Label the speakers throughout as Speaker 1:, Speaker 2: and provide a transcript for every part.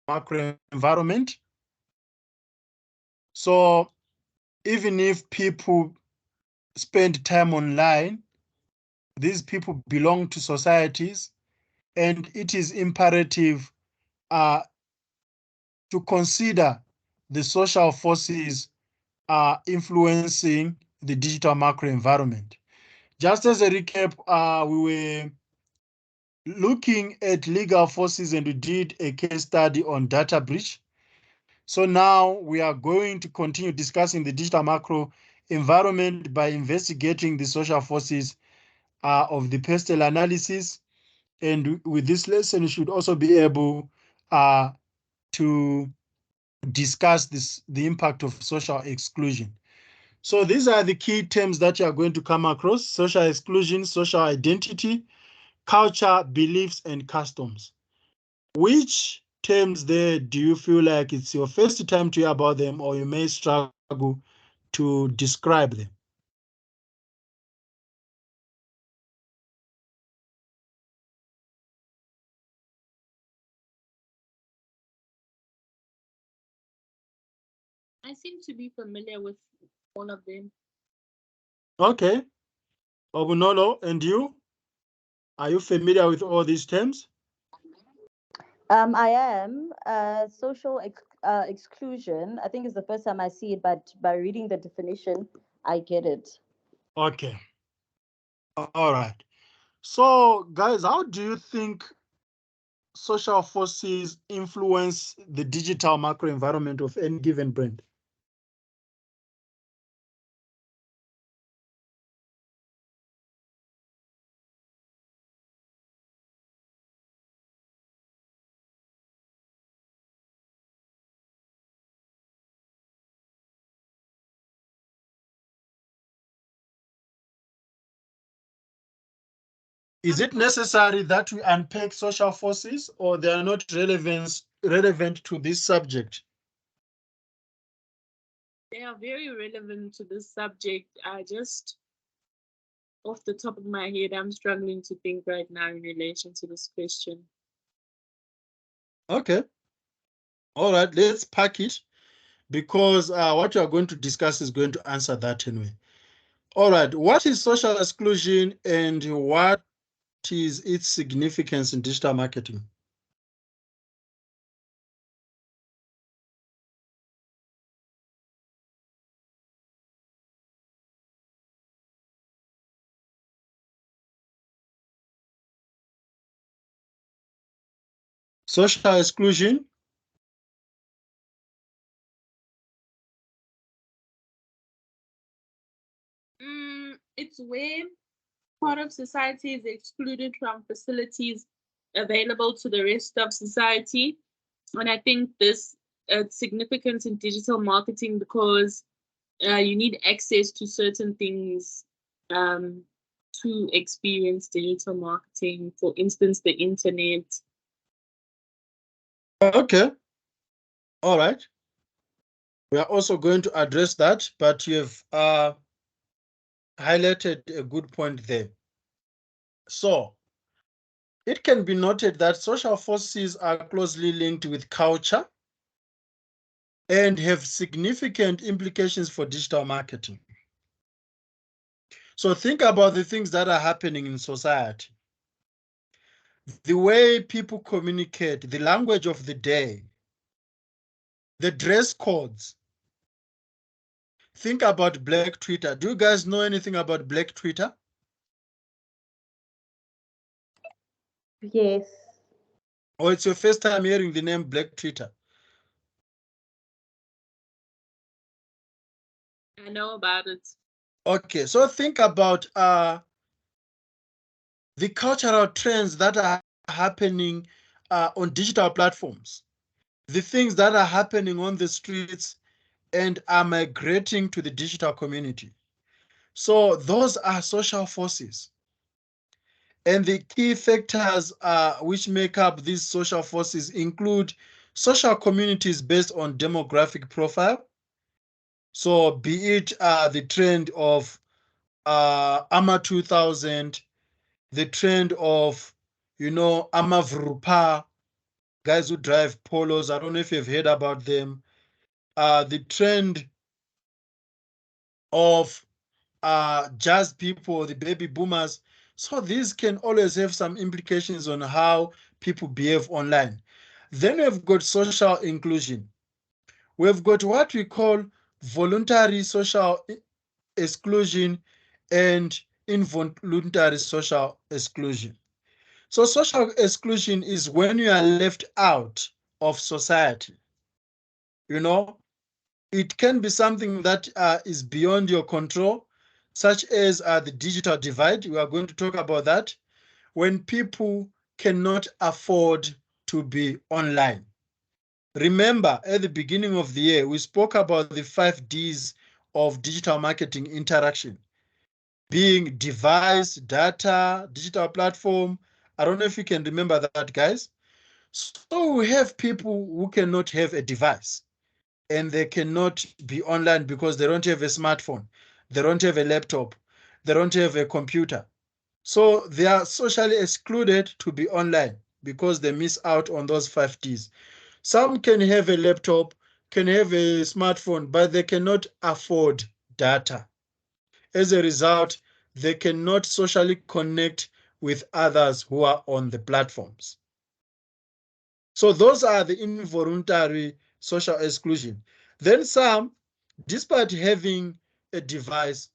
Speaker 1: macro environment. So even if people spend time online, these people belong to societies, and it is imperative to consider the social forces influencing the digital macro environment. Just as a recap, we were looking at legal forces and we did a case study on data breach. So now we are going to continue discussing the digital macro environment by investigating the social forces of the pestle analysis. And with this lesson, you should also be able to discuss the impact of social exclusion. So these are the key terms that you are going to come across: social exclusion, social identity, culture, beliefs, and customs. Which terms there do you feel like it's your first time to hear about them, or you may struggle to describe them?
Speaker 2: I seem to be familiar with all of them.
Speaker 1: Okay. Obunolo, and you? Are you familiar with all these terms?
Speaker 3: I am. Exclusion, I think, is the first time I see it, but by reading the definition, I get it.
Speaker 1: Okay. All right. So, guys, how do you think social forces influence the digital macro environment of any given brand? Is it necessary that we unpack social forces, or they are not relevant to this subject?
Speaker 2: They are very relevant to this subject. I just, off the top of my head, I'm struggling to think right now in relation to this question.
Speaker 1: Okay. All right, let's pack it, because what you are going to discuss is going to answer that anyway. All right, what is social exclusion and what is its significance in digital marketing? Social exclusion.
Speaker 2: It's where part of society is excluded from facilities available to the rest of society. And I think this significant in digital marketing because you need access to certain things to experience digital marketing. For instance, the internet.
Speaker 1: Okay. All right. We are also going to address that, but you have highlighted a good point there. So it can be noted that social forces are closely linked with culture and have significant implications for digital marketing. So think about the things that are happening in society. The way people communicate, the language of the day, the dress codes. Think about Black Twitter. Do you guys know anything about Black Twitter?
Speaker 3: Yes.
Speaker 1: Or it's your first time hearing the name Black Twitter?
Speaker 2: I know about it.
Speaker 1: Okay, so think about the cultural trends that are happening on digital platforms, the things that are happening on the streets and are migrating to the digital community. So those are social forces. And the key factors which make up these social forces include social communities based on demographic profile. So be it the trend of AMA 2000, the trend of, AMA Vrupa, guys who drive polos. I don't know if you've heard about them. The trend of jazz people, the baby boomers. So these can always have some implications on how people behave online. Then we've got social inclusion. We've got what we call voluntary social exclusion and involuntary social exclusion. So social exclusion is when you are left out of society. You know, it can be something that is beyond your control, such as the digital divide. We are going to talk about that. When people cannot afford to be online. Remember, at the beginning of the year, we spoke about the 5 Ds of digital marketing interaction, being device, data, digital platform. I don't know if you can remember that, guys. So we have people who cannot have a device and they cannot be online because they don't have a smartphone, they don't have a laptop, they don't have a computer. So they are socially excluded to be online because they miss out on those 5 Ds. Some can have a laptop, can have a smartphone, but they cannot afford data. As a result, they cannot socially connect with others who are on the platforms. So those are the involuntary social exclusion. Then some, despite having a device,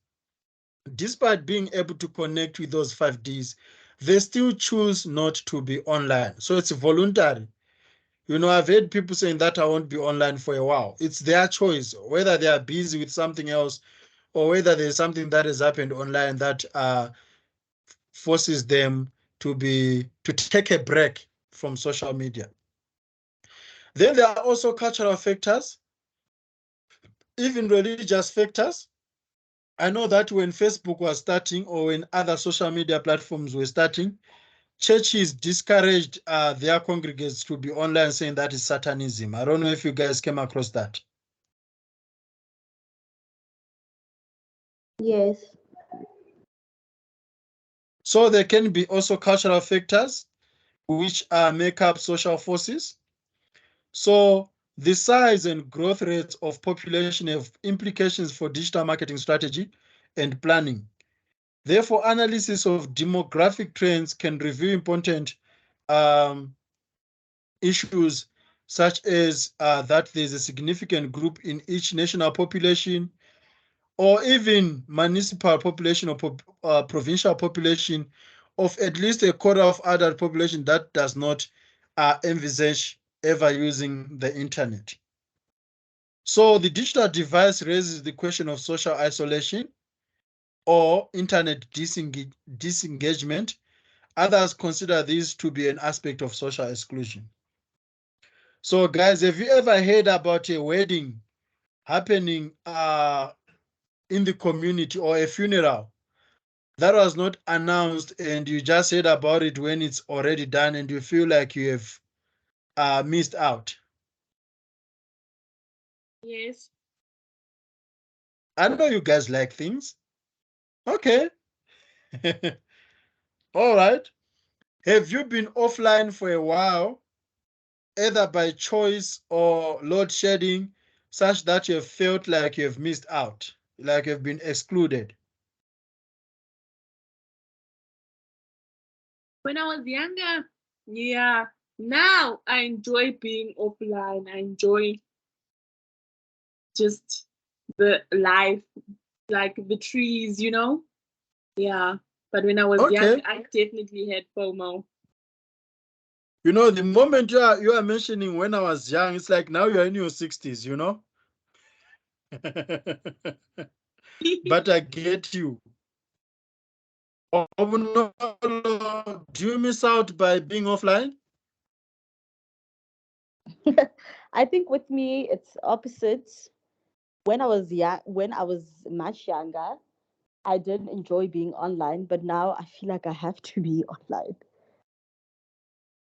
Speaker 1: despite being able to connect with those 5 Ds, they still choose not to be online. So it's voluntary. You know, I've heard people saying that I won't be online for a while. It's their choice, whether they are busy with something else or whether there's something that has happened online that forces them to take a break from social media. Then there are also cultural factors, even religious factors. I know that when Facebook was starting or when other social media platforms were starting, churches discouraged their congregants to be online, saying that is Satanism. I don't know if you guys came across that.
Speaker 3: Yes.
Speaker 1: So there can be also cultural factors which make up social forces. So the size and growth rates of population have implications for digital marketing strategy and planning. Therefore, analysis of demographic trends can reveal important um, issues such as that there's a significant group in each national population or even municipal population or provincial population of at least a quarter of adult population that does not envisage ever using the internet. So the digital device raises the question of social isolation or internet disengagement. Others consider this to be an aspect of social exclusion. So guys, have you ever heard about a wedding happening in the community or a funeral that was not announced and you just heard about it when it's already done and you feel like you have missed out?
Speaker 2: Yes.
Speaker 1: I know you guys like things. Okay. All right. Have you been offline for a while, either by choice or load shedding, such that you have felt like you have missed out, like you've been excluded?
Speaker 2: When I was younger, yeah. Now I enjoy being offline. I enjoy just the life, like the trees, you know? Yeah. But when I was young,
Speaker 1: Okay.
Speaker 2: I definitely had FOMO.
Speaker 1: You know, the moment you are mentioning when I was young, it's like now you're in your 60s, you know? But I get you. Oh, no, no. Do you miss out by being offline?
Speaker 3: I think with me it's opposite. When I was young, when I was much younger, I didn't enjoy being online, but now I feel like I have to be online.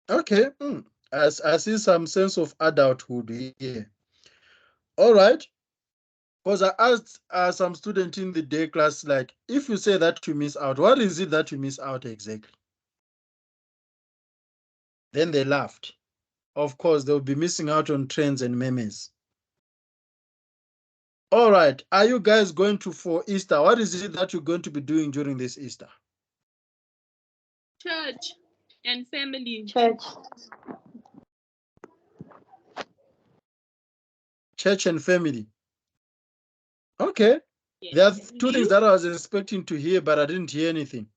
Speaker 1: Okay. I see some sense of adulthood here. All right. Because I asked some student in the day class, like, if you say that you miss out, what is it that you miss out exactly? Then they laughed. Of course, they'll be missing out on trends and memes. All right. Are you guys going to for Easter? What is it that you're going to be doing during this Easter?
Speaker 2: Church and family.
Speaker 3: Church.
Speaker 1: Church and family. Okay.
Speaker 2: Yes.
Speaker 1: There are two things
Speaker 2: You?
Speaker 1: that I was expecting to hear, but I didn't hear anything.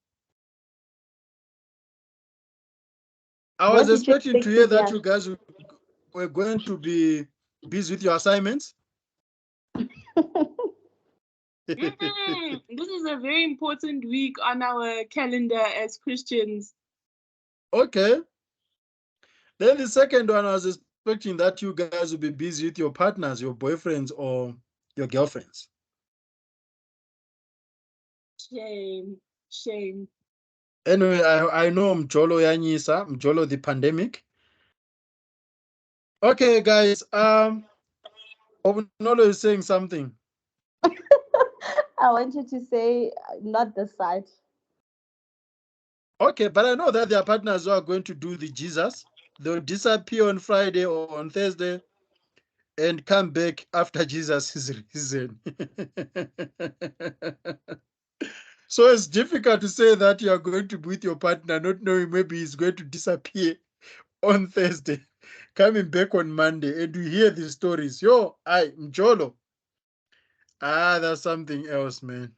Speaker 1: I
Speaker 3: What
Speaker 1: was
Speaker 3: did you
Speaker 1: expecting to
Speaker 3: expect
Speaker 1: hear
Speaker 3: to
Speaker 1: that
Speaker 3: hear?
Speaker 1: you guys were going to be busy with your assignments.
Speaker 2: This is a very important week on our calendar as Christians.
Speaker 1: Okay. Then the second one, I was expecting that you guys will be busy with your partners, your boyfriends, or your girlfriends.
Speaker 2: Shame. Shame.
Speaker 1: Anyway, I know Mjolo Yanyisa, Mjolo the pandemic. Okay, guys. Obunolo is saying something.
Speaker 3: I want you to say not this side.
Speaker 1: Okay, but I know that their partners who are going to do the Jesus. They'll disappear on Friday or on Thursday and come back after Jesus is risen. So it's difficult to say that you are going to be with your partner, not knowing maybe he's going to disappear on Thursday, coming back on Monday, and you hear these stories. Yo, Mjolo. That's something else, man.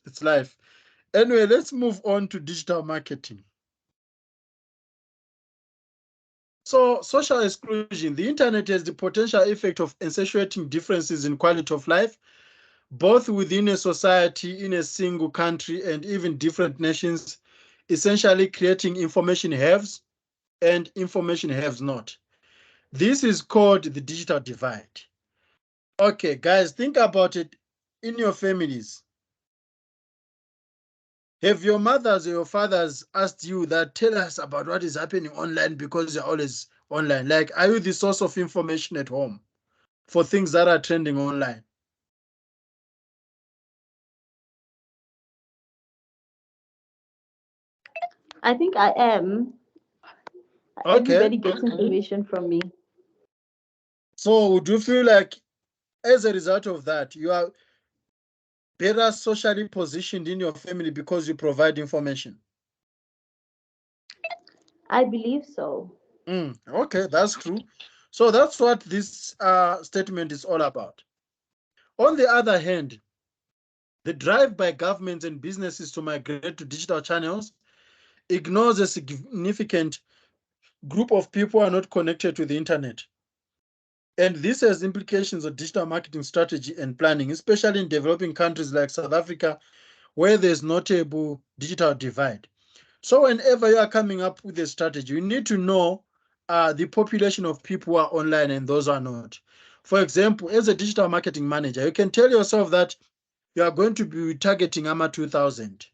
Speaker 1: It's life. Anyway, let's move on to digital marketing. So, social exclusion. The internet has the potential effect of accentuating differences in quality of life, both within a society, in a single country, and even different nations, essentially creating information haves and information haves not. This is called the digital divide. Okay, guys, think about it in your families. Have your mothers or your fathers asked you that, tell us about what is happening online because you're always online? Like, are you the source of information at home for things that are trending online?
Speaker 3: I think I am.
Speaker 1: Okay.
Speaker 3: Everybody gets information from me.
Speaker 1: So would you feel like as a result of that, you are better socially positioned in your family because you provide information?
Speaker 3: I believe so.
Speaker 1: Okay, that's true. So that's what this statement is all about. On the other hand, the drive by governments and businesses to migrate to digital channels ignores a significant group of people who are not connected to the internet. And this has implications on digital marketing strategy and planning, especially in developing countries like South Africa, where there's notable digital divide. So whenever you are coming up with a strategy, you need to know the population of people who are online and those who are not. For example, as a digital marketing manager, you can tell yourself that you are going to be targeting AMA 2000,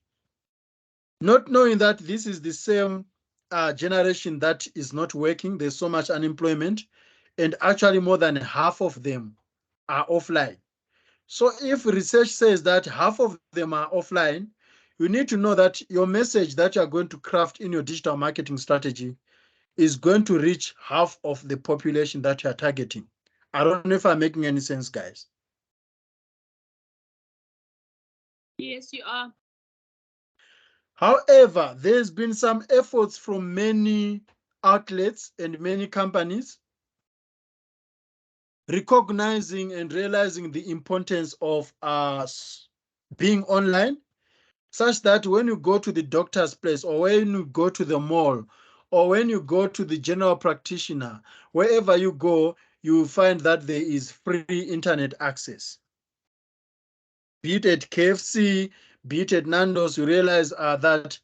Speaker 1: not knowing that this is the same generation that is not working. There's so much unemployment, and actually more than half of them are offline. So if research says that half of them are offline, you need to know that your message that you're going to craft in your digital marketing strategy is going to reach half of the population that you're targeting. I don't know if I'm making any sense, guys.
Speaker 2: Yes, you are.
Speaker 1: However, there's been some efforts from many outlets and many companies recognizing and realizing the importance of being online, such that when you go to the doctor's place or when you go to the mall or when you go to the general practitioner, wherever you go, you will find that there is free internet access. Be it at KFC, be it at Nando's, you realize that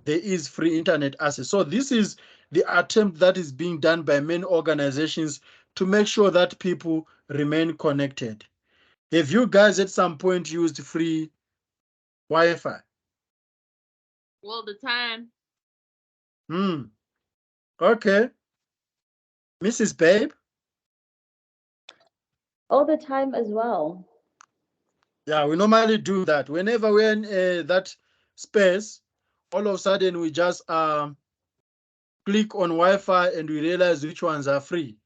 Speaker 1: there is free internet access. So this is the attempt that is being done by many organizations to make sure that people remain connected. Have you guys at some point used free Wi-Fi?
Speaker 2: All the time.
Speaker 1: Okay. Mrs. Babe?
Speaker 3: All the time as well.
Speaker 1: Yeah, we normally do that. Whenever we're in that space, all of a sudden we just click on Wi-Fi and we realize which ones are free.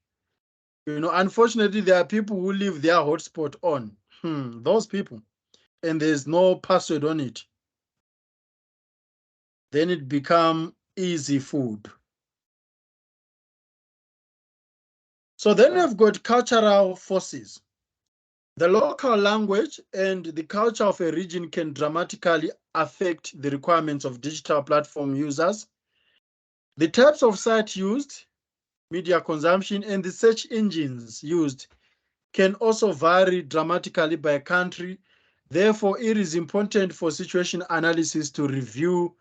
Speaker 1: You know, unfortunately, there are people who leave their hotspot on. Those people. And there's no password on it. Then it become easy food. So then we've got cultural forces. The local language and the culture of a region can dramatically affect the requirements of digital platform users. The types of sites used, media consumption, and the search engines used can also vary dramatically by country. Therefore, it is important for situation analysis to review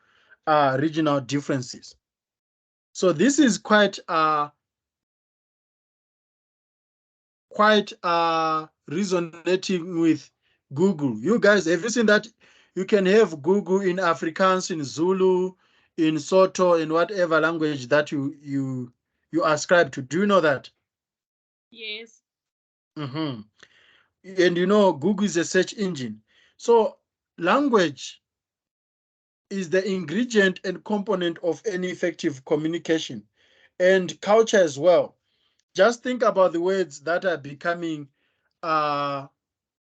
Speaker 1: regional differences. So this is quite resonating with Google. You guys, have you seen that you can have Google in Afrikaans, in Zulu, in Soto, in whatever language that you ascribe to? Do you know that?
Speaker 2: Yes.
Speaker 1: Mm-hmm. And you know, Google is a search engine. So language is the ingredient and component of any effective communication, and culture as well. Just think about the words that are becoming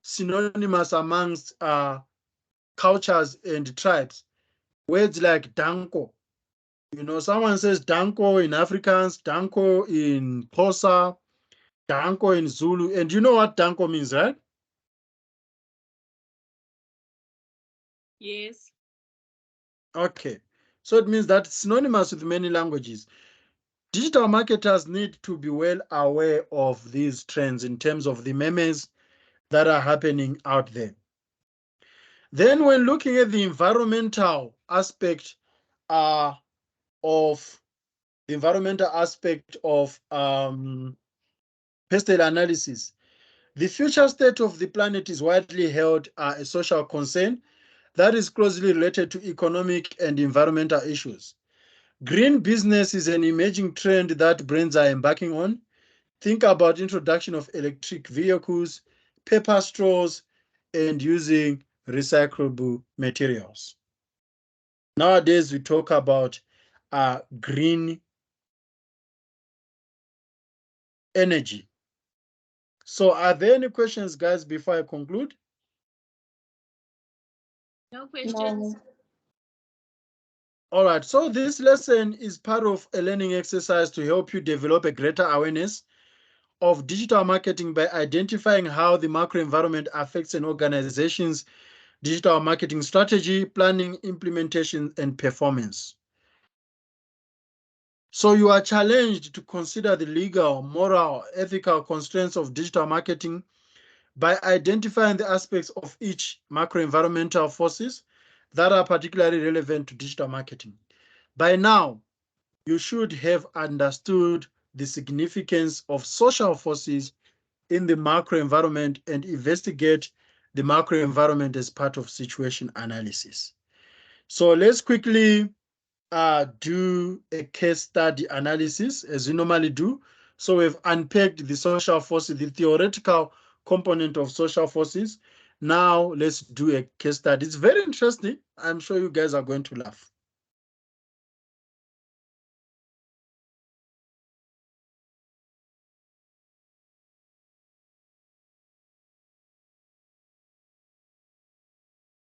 Speaker 1: synonymous amongst cultures and tribes. Words like danko. You know, someone says danko in Afrikaans, danko in Xhosa, danko in Zulu. And you know what danko means, right?
Speaker 2: Yes.
Speaker 1: Okay. So it means that it's synonymous with many languages. Digital marketers need to be well aware of these trends in terms of the memes that are happening out there. Then when looking at the environmental aspect of pestle analysis, the future state of the planet is widely held a social concern that is closely related to economic and environmental issues. Green business is an emerging trend that brands are embarking on. Think about introduction of electric vehicles, paper straws, and using recyclable materials. Nowadays, we talk about green energy. So are there any questions, guys, before I conclude?
Speaker 2: No questions.
Speaker 3: No.
Speaker 1: All right, so this lesson is part of a learning exercise to help you develop a greater awareness of digital marketing by identifying how the macro environment affects an organization's digital marketing strategy, planning, implementation, and performance. So you are challenged to consider the legal, moral, ethical constraints of digital marketing by identifying the aspects of each macro environmental forces that are particularly relevant to digital marketing. By now, you should have understood the significance of social forces in the macro environment and investigate the macro environment as part of situation analysis. So let's quickly do a case study analysis as we normally do. So we've unpacked the social forces, the theoretical component of social forces. Now let's do a case study. It's very interesting. I'm sure you guys are going to laugh.